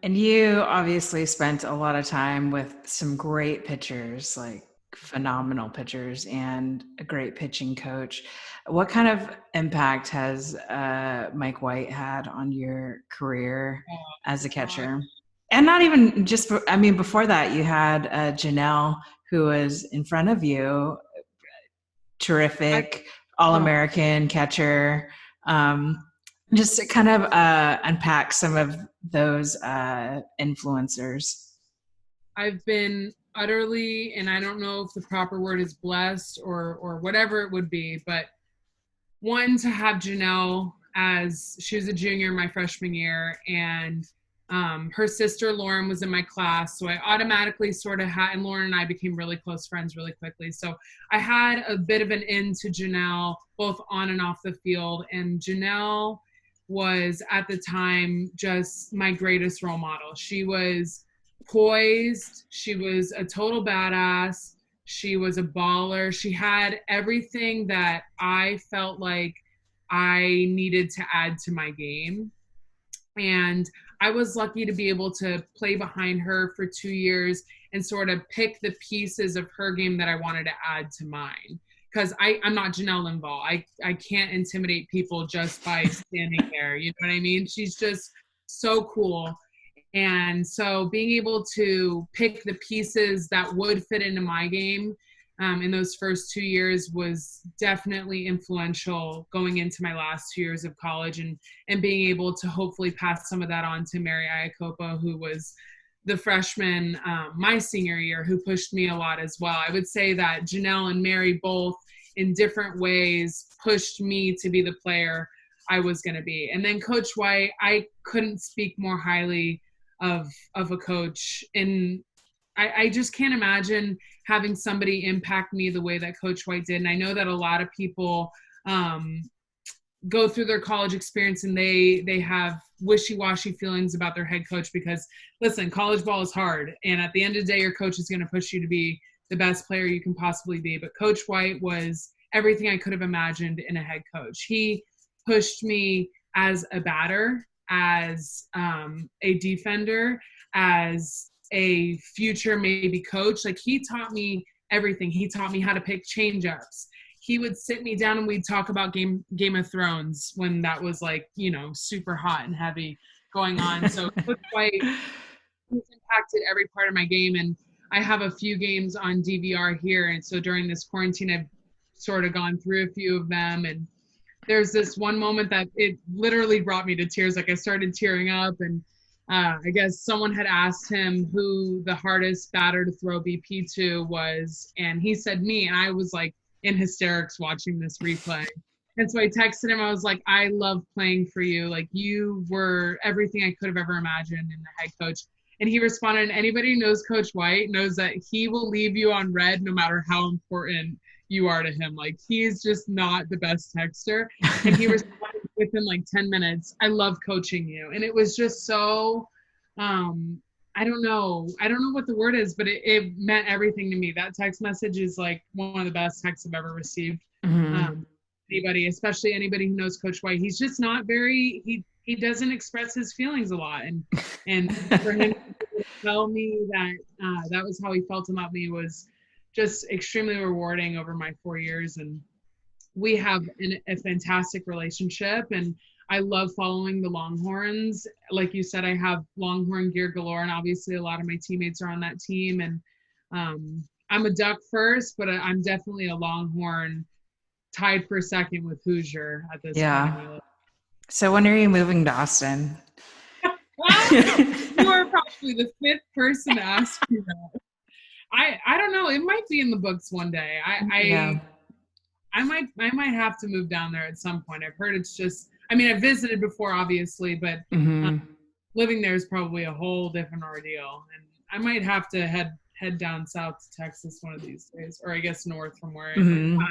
And you obviously spent a lot of time with some great pitchers, like phenomenal pitchers, and a great pitching coach. What kind of impact has Mike White had on your career Oh as a God. catcher? And not even just, I mean, before that, you had Janelle, who was in front of you, I terrific, All oh, American catcher. Um, just to kind of unpack some of those influencers. I've been utterly, and I don't know if the proper word is blessed or whatever it would be, but one to have Janelle as she was a junior my freshman year, and her sister Lauren was in my class, so I automatically sort of had, and Lauren and I became really close friends really quickly. So I had a bit of an in to Janelle, both on and off the field, and Janelle was at the time just my greatest role model. She was poised, she was a total badass, she was a baller. She had everything that I felt like I needed to add to my game. And I was lucky to be able to play behind her for 2 years and sort of pick the pieces of her game that I wanted to add to mine. Because I'm not Janelle Linvall. I can't intimidate people just by standing there. You know what I mean? She's just so cool. And so being able to pick the pieces that would fit into my game in those first 2 years was definitely influential going into my last 2 years of college, and being able to hopefully pass some of that on to Mary Iacopo, who was the freshman my senior year, who pushed me a lot as well. I would say that Janelle and Mary both in different ways pushed me to be the player I was going to be. And then Coach White, I couldn't speak more highly of a coach. And I just can't imagine having somebody impact me the way that Coach White did. And I know that a lot of people go through their college experience and they have wishy-washy feelings about their head coach, because listen, college ball is hard, and at the end of the day your coach is going to push you to be the best player you can possibly be. But Coach White was everything I could have imagined in a head coach. He pushed me as a batter, as a defender, as a future maybe coach. Like, he taught me everything. He taught me how to pick change-ups. He would sit me down and we'd talk about Game of Thrones when that was, like, super hot and heavy going on. So Coach White, he's impacted every part of my game. And I have a few games on DVR here, and so during this quarantine I've sort of gone through a few of them, and there's this one moment that it literally brought me to tears. Like, I started tearing up, and I guess someone had asked him who the hardest batter to throw BP to was, and he said me, and I was like in hysterics watching this replay. And so I texted him. I was like, I love playing for you. Like, you were everything I could have ever imagined in the head coach. And he responded, anybody who knows Coach White knows that he will leave you on red no matter how important you are to him. Like, he is just not the best texter. And he responded within like 10 minutes, I love coaching you. And it was just so, I don't know what the word is, but it meant everything to me. That text message is like one of the best texts I've ever received. Mm-hmm. Anybody, especially anybody who knows Coach White, he's just not very, he doesn't express his feelings a lot. And for him to tell me that that was how he felt about me was just extremely rewarding over my 4 years. And we have a fantastic relationship, and I love following the Longhorns. Like you said, I have Longhorn gear galore, and obviously a lot of my teammates are on that team. And I'm a Duck first, but I'm definitely a Longhorn, tied for second with Hoosier at this point in Yeah. my life. So when are you moving to Austin? Ah, you are probably the fifth person to ask me that. I don't know. It might be in the books one day. Yeah. I might have to move down there at some point. I've heard it's just, I mean, I've visited before, obviously, but uh, Mm-hmm. living there is probably a whole different ordeal. And I might have to head down south to Texas one of these days, or I guess north from where I live. Mm-hmm.